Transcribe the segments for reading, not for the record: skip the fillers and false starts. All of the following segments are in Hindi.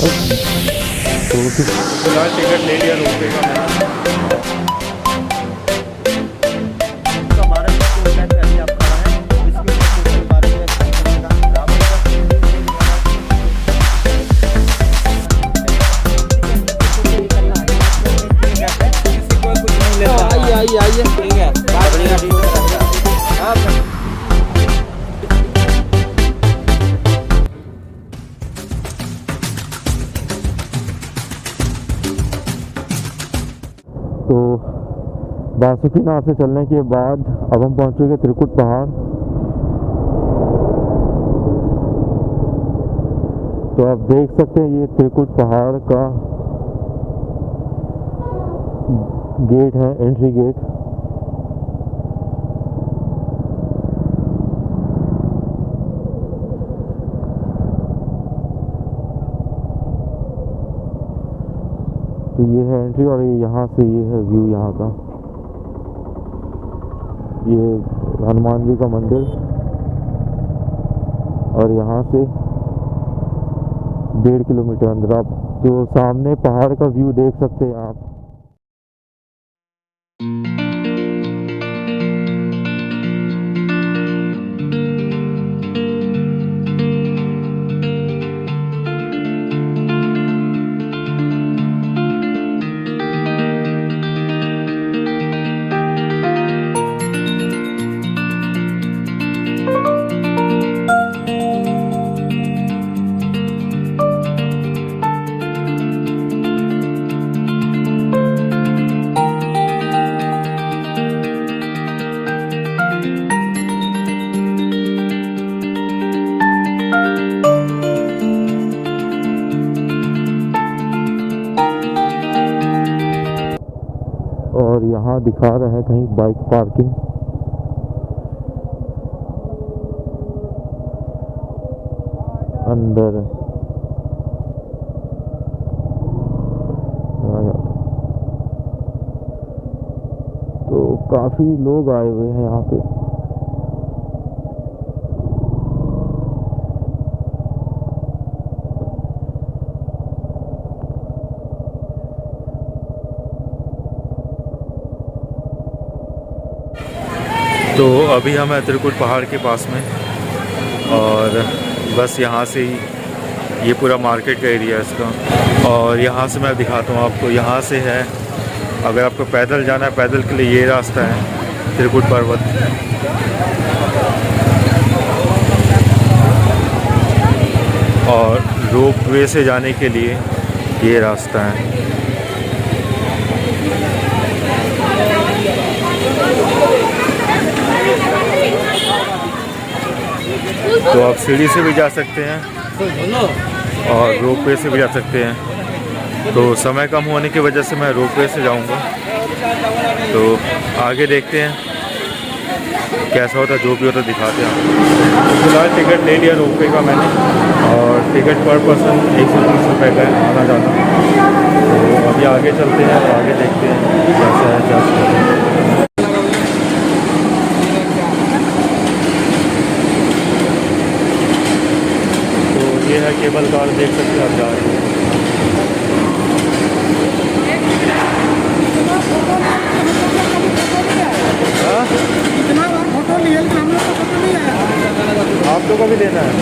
तो फिलहाल टिकट ले लिया रोपवे का मैंने। आइए ठीक है तो बासुकीनाथ से चलने के बाद अब हम पहुंचेंगे त्रिकुट पहाड़। तो आप देख सकते हैं ये त्रिकुट पहाड़ का गेट है, एंट्री गेट। तो ये है एंट्री और यहाँ से ये है व्यू यहाँ का। ये हनुमान जी का मंदिर और यहाँ से 1.5 किलोमीटर अंदर आप तो सामने पहाड़ का व्यू देख सकते हैं आप। और यहाँ दिखा रहा है कहीं बाइक पार्किंग। अंदर तो काफी लोग आए हुए हैं यहाँ पे। तो अभी हम हैं त्रिकुट पहाड़ के पास में और बस यहाँ से ही ये पूरा मार्केट का एरिया है इसका। और यहाँ से मैं दिखाता हूँ आपको, यहाँ से है अगर आपको पैदल जाना है, पैदल के लिए ये रास्ता है त्रिकुट पर्वत। और रोप वे से जाने के लिए ये रास्ता है। तो आप सीढ़ी से भी जा सकते हैं और रोपवे से भी जा सकते हैं। तो समय कम होने की वजह से मैं रोपवे से जाऊंगा। तो आगे देखते हैं कैसा होता, जो भी होता दिखाते हैं। तो फिलहाल टिकट ले लिया रोपवे का मैंने और टिकट पर पर्सन 130 रुपये का है आना जाना। तो अभी आगे चलते हैं और आगे देखते हैं कैसा है क्या। ये है केबल कार, देख सकते हैं आप जा रहे हैं। आप लोग को भी देना है,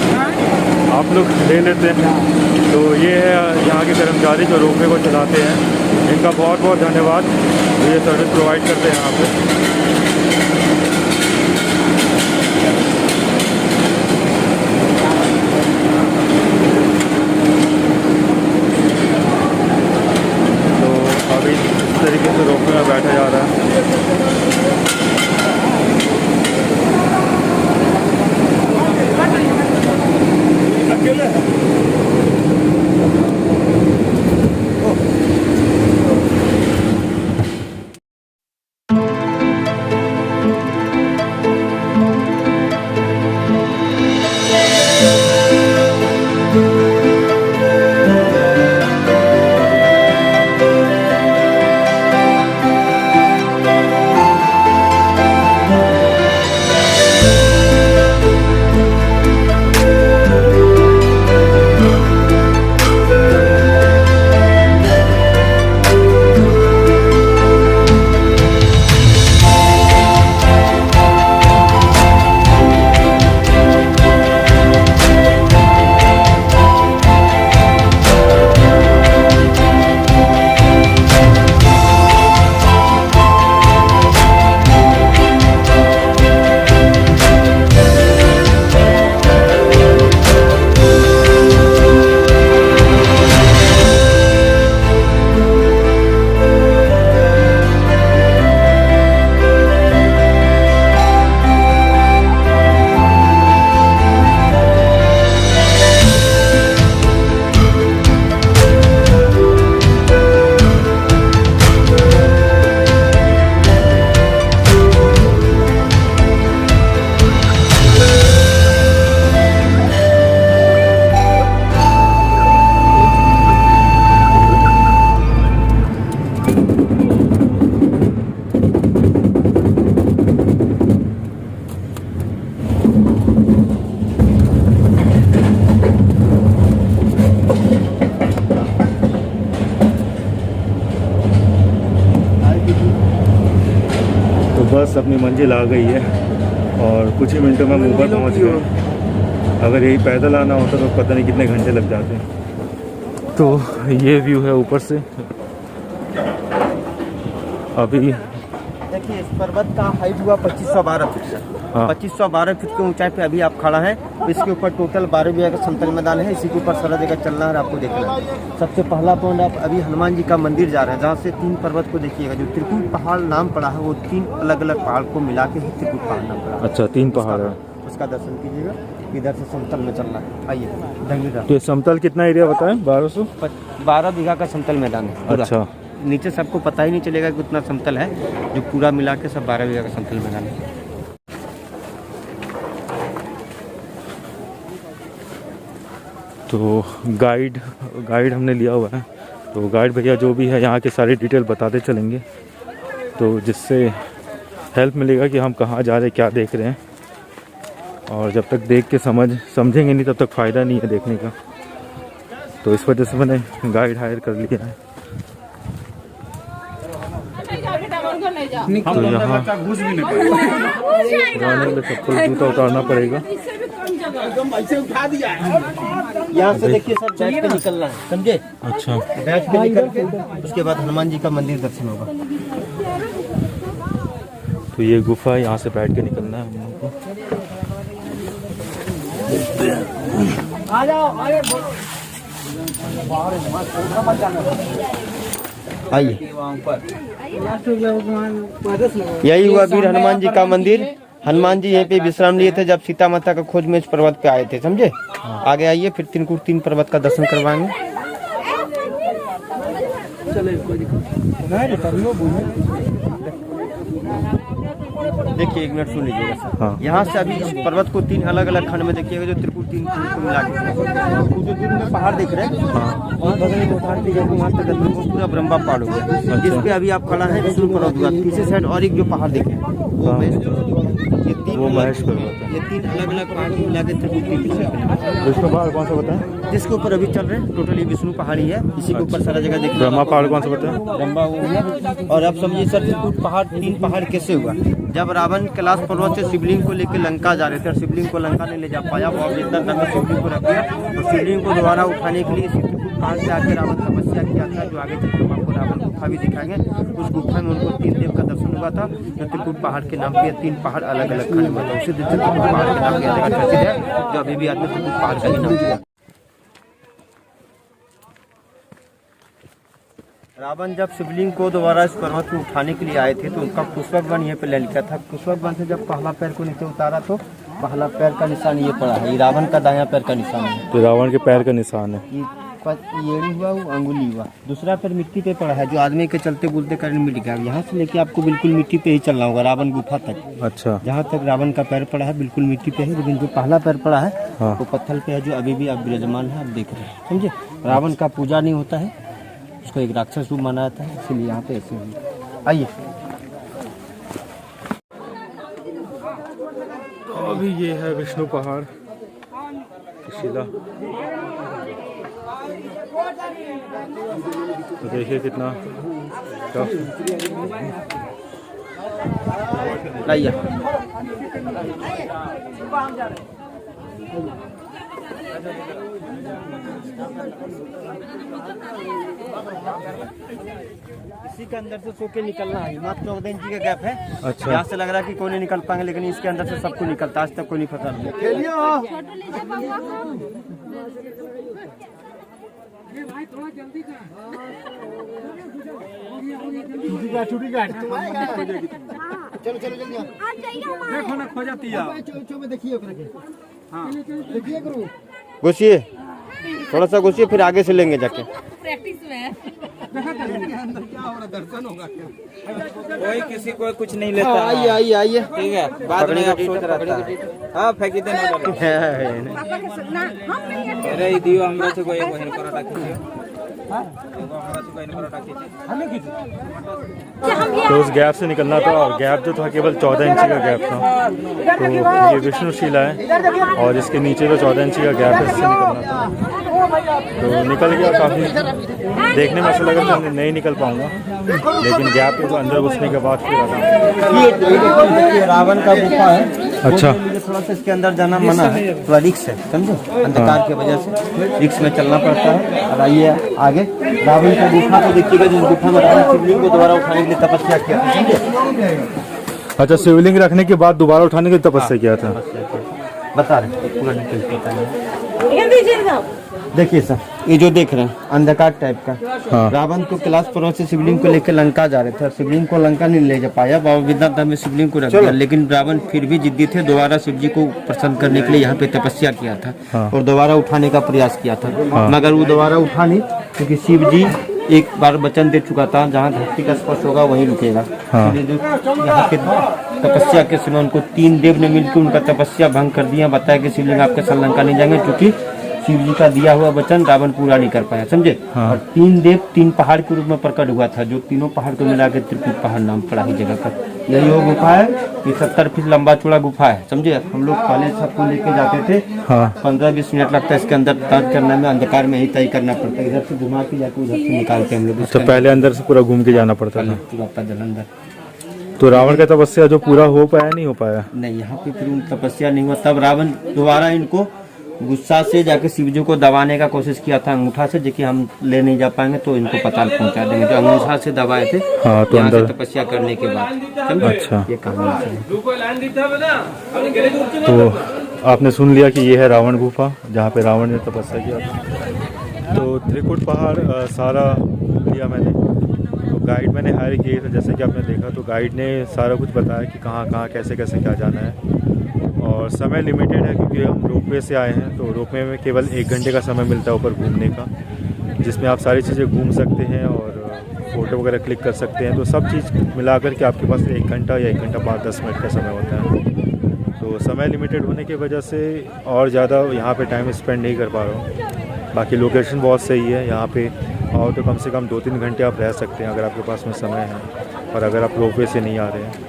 आप लोग ले लेते हैं। तो ये है यहाँ के कर्मचारी जो रोपवे को चलाते हैं, इनका बहुत बहुत धन्यवाद। ये सर्विस प्रोवाइड करते हैं यहाँ पे। इस तरीके से रोपवे में बैठा जा रहा है। बस अपनी मंजिल आ गई है और कुछ ही मिनटों में हम ऊपर पहुँच गए। अगर यही पैदल आना होता तो पता नहीं कितने घंटे लग जाते। तो ये व्यू है ऊपर से। अभी देखिए इस पर्वत का हाइट हुआ 2512 फीट से। हाँ। 2512 फीट की ऊंचाई पे अभी आप खड़ा है। इसके ऊपर टोटल 12 बीघा का समतल मैदान है। इसी के ऊपर सारा जगह चलना है और आपको देखना है। सबसे पहला पॉइंट, आप अभी हनुमान जी का मंदिर जा रहे हैं, जहाँ से 3 पर्वत को देखिएगा। जो त्रिकूट पहाड़ नाम पड़ा है वो 3 अलग अलग पहाड़ को मिला के ही त्रिकूट पहाड़ नाम पड़ा है। अच्छा 3 पहाड़ है। उसका दर्शन कीजिएगा। इधर से समतल में चलना है। आइए धन्यवाद। तो ये समतल कितना एरिया बताएं? 1200? 12 बीघा का समतल मैदान है पूरा। अच्छा। नीचे सबको पता ही नहीं चलेगा कि उतना समतल है। जो पूरा मिला के सब 12 बीघा का समतल मैदान है। तो गाइड हमने लिया हुआ है। तो गाइड भैया जो भी है यहाँ के सारी डिटेल बताते चलेंगे, तो जिससे हेल्प मिलेगा कि हम कहाँ जा रहे हैं, क्या देख रहे हैं। और जब तक देख के समझेंगे नहीं तब तक फ़ायदा नहीं है देखने का। तो इस वजह से मैंने गाइड हायर कर लिया है। तो यहाँ जाने में चप्पल जूता उतारना पड़ेगा। यहाँ से देखिए सब बैठ के निकलना है, समझे? अच्छा। बैठ के निकल के उसके बाद हनुमान जी का मंदिर दर्शन होगा। तो ये गुफा है, यहाँ से बैठ के निकलना है हम लोग को। आइए, यही हुआ वीर हनुमान जी का मंदिर। हनुमान जी यहीं पे विश्राम लिए थे जब सीता माता का खोज में इस पर्वत पे आए थे, समझे? आगे आइए, फिर त्रिकूट 3 पर्वत का दर्शन करवाएंगे। देखिए 1 मिनट सुन लीजिएगा सर। हाँ। यहाँ से अभी इस पर्वत को 3 अलग अलग खंड में देखिएगा। जो त्रिकूट 3 को मिला के वो जो दूर में पहाड़ देख रहे हैं, और बगल में पहाड़ दिखेगा, वहाँ तक वो पूरा ब्रह्मा पहाड़ हो गया। जिस पे अभी आप खड़ा है विष्णु पर्वत हुआ। तीसरे साइड और एक जो पहाड़ देखे वो महेश पर्वत है। ये 3 अलग अलग पहाड़ को मिला के त्रिकूट 3 विष्णु पहाड़ कौन सा बताएं? जिसके ऊपर अभी चल रहे हैं टोटली विष्णु पहाड़ी है। इसी के ऊपर सारा जगह देखिए। ब्रह्मा पहाड़ कौन सा बताएं? ब्रह्मा वो है। और अब समझिए सर त्रिकूट पहाड़ 3 पहाड़ कैसे हुआ? जब रावण कैलाश पर्वत से शिवलिंग को लेकर लंका जा रहे थे और शिवलिंग को लंका नहीं ले जा पाया, वो अवधेशना करके शिवलिंग को रख दिया। तो शिवलिंग को दोबारा उठाने के लिए इसी त्रिकूट पहाड़ से आकर रावण तपस्या किया था। जो आगे चलकर हम आपको रावण गुफा भी दिखाएंगे। उस गुफा में उनको 3 देव का दर्शन हुआ था। जो त्रिकूट पहाड़ के नाम पे 3 पहाड़ अलग अलग खड़े हुए थे। उसी दिन त्रिकूट पहाड़ के नाम की जगह प्रसिद्ध है, जो अभी भी आदमी त्रिकूट पहाड़ का ही नाम दिया। रावण जब शिवलिंग को दोबारा इस पर्वत में उठाने के लिए आए थे तो उनका पुष्पक वन यहाँ पे ले लिखा था। पुष्पक वन से जब पहला पैर को नीचे उतारा तो पहला पैर का निशान ये पड़ा है। ये रावण का दायां पैर का निशान है। तो रावण के पैर का निशान है। ये हुआ, वो अंगुली हुआ। दूसरा पैर मिट्टी पे पड़ा है, जो आदमी के चलते बोलते कारण मिट गया। यहाँ से लेके आपको बिल्कुल मिट्टी पे ही चलना होगा रावण गुफा तक। अच्छा। जहाँ तक रावण का पैर पड़ा है बिल्कुल मिट्टी पे है, लेकिन जो पहला पैर पड़ा है हाँ। वो पत्थर पे है, जो अभी भी आप विराजमान है, आप देख रहे हैं, समझे? रावण का पूजा नहीं होता है, उसको एक राक्षस रूप माना जाता है, इसलिए यहाँ पे ऐसे हुई। आइए, अभी ये है विष्णु पहाड़ की शिला। तो देखिए कितना टफ। लाइए। इसी के अंदर से सो के निकलना है। मात्र 14 इंच का गैप है। अच्छा। यहाँ से लग रहा है कि कोई नहीं निकल पाएंगे, लेकिन इसके अंदर से सबको निकलता। आज तक कोई नहीं फंसा। चलो चलो जल्दी देखो ना, खो जाती है। देखिए घुसिए, थोड़ा सा घुसिए, फिर आगे से लेंगे जाके। प्रैक्टिस में दर्शन होगा क्या? कोई किसी को कुछ नहीं लेता। आइए आइए आइए, ठीक है, बाद में आप सोच रहता है। हाँ फेंकी दे ना पापा के ना हम नहीं है। अरे दियो हमरा से कोई हेल्प करा रखियो। तो उस गैप से निकलना था और गैप जो था केवल 14 इंची का गैप था। तो ये विष्णुशिला है और इसके नीचे जो 14 इंची का गैप है इससे निकलना था। तो निकल गया काफ़ी, देखने में ऐसा लगा कि मैं नहीं निकल पाऊँगा, लेकिन गैप के अंदर घुसने के बाद फिर आना। ये रावण का गुफा है। अच्छा, थोड़ा सा इसके अंदर जाना मना है, थोड़ा रिक्स है, समझे, अंधकार की वजह से रिक्स में चलना पड़ता है। और आइए आगे, रावण का गुफा तो देखिएगा, जिस गुफा में रावण शिवलिंग को दोबारा उठाने के लिए तपस्या किया था, समझे। अच्छा, शिवलिंग रखने के बाद दोबारा उठाने की तपस्या किया था। बता रहे पूरा डिटेल्स बता रहे। देखिए सर, ये जो देख रहे हैं अंधकार टाइप का, हाँ। रावण तो कैलाश पर्वत से शिवलिंग को लेकर लंका जा रहे थे और शिवलिंग को लंका नहीं ले जा पाया, बाबा विद्याधर में शिवलिंग को रख दिया। लेकिन रावण फिर भी जिद्दी थे, दोबारा शिव जी को प्रसन्न करने के लिए यहाँ पे तपस्या किया था। हाँ। और दोबारा उठाने का प्रयास किया था। हाँ। मगर वो दोबारा उठा नहीं, क्योंकि शिव जी एक बार वचन दे चुका था, जहाँ धरती का स्पर्श होगा वहीं रुकेगा। हाँ। यहाँ के तपस्या के समय उनको 3 देव ने मिलकर उनका तपस्या भंग कर दिया, बताया कि शिवलिंग आपके साथ लंका नहीं जाएंगे, क्योंकि शिव जी का दिया हुआ वचन रावण पूरा नहीं कर पाया, समझे। हाँ। और 3 देव 3 पहाड़ के रूप में प्रकट हुआ था, जो तीनों पहाड़ को मिला के त्रिकुट पहाड़ नाम पड़ा ही जगह का। यही वो गुफा है, ये 70 फीट लंबा चौड़ा गुफा है, समझे। हम लोग पहले सबको लेके जाते थे, हाँ। 15-20 मिनट लगता है इसके अंदर तर्क करने में, अंधकार में ही तय करना पड़ता है। इधर से घुमा के जाके उधर से निकालते हम लोग। अच्छा, पहले अंदर से पूरा घूम के जाना पड़ता था। पूरा पैदल अंदर। तो रावण का तपस्या जो पूरा हो पाया नहीं हो पाया? नहीं, यहाँ पे फिर उन तपस्या नहीं हुआ। तब रावण दोबारा इनको गुस्सा से जाके शिव जी को दबाने का कोशिश किया था अंगूठा से, जो कि हम ले नहीं जा पाएंगे तो इनको पताल पहुंचा देंगे, जो अंगूठा से दबाए थे। हाँ, तो यहाँ से अंदर तपस्या करने के बाद, समझे? अच्छा। ये कहानी है। तो आपने सुन लिया कि ये है रावण गुफा, जहाँ पे रावण ने तपस्या किया था। तो त्रिकुट पहाड़ सारा लिया मैंने। तो गाइड मैंने हायर किए थे, जैसे कि आपने देखा, तो गाइड ने सारा कुछ बताया कि कहाँ कहाँ कैसे कैसे क्या जाना है। और समय लिमिटेड है, क्योंकि हम रोपवे से आए हैं, तो रोपवे में केवल 1 घंटे का समय मिलता है ऊपर घूमने का, जिसमें आप सारी चीज़ें घूम सकते हैं और फ़ोटो वगैरह क्लिक कर सकते हैं। तो सब चीज़ मिलाकर के आपके पास 1 घंटा या 1 घंटा 5-10 मिनट का समय होता है। तो समय लिमिटेड होने की वजह से और ज़्यादा यहाँ पे टाइम स्पेंड नहीं कर पा रहा हूँ। बाकी लोकेशन बहुत सही है यहाँ पे, और तो कम से कम 2-3 घंटे आप रह सकते हैं अगर आपके पास में समय है, और अगर आप रोपवे से नहीं आ रहे हैं।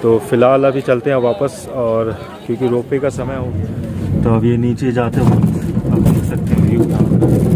तो फ़िलहाल अभी चलते हैं वापस, और क्योंकि रोपवे का समय हो, तो अब ये नीचे जाते हो आप देख सकते हैं व्यू यहाँ पर।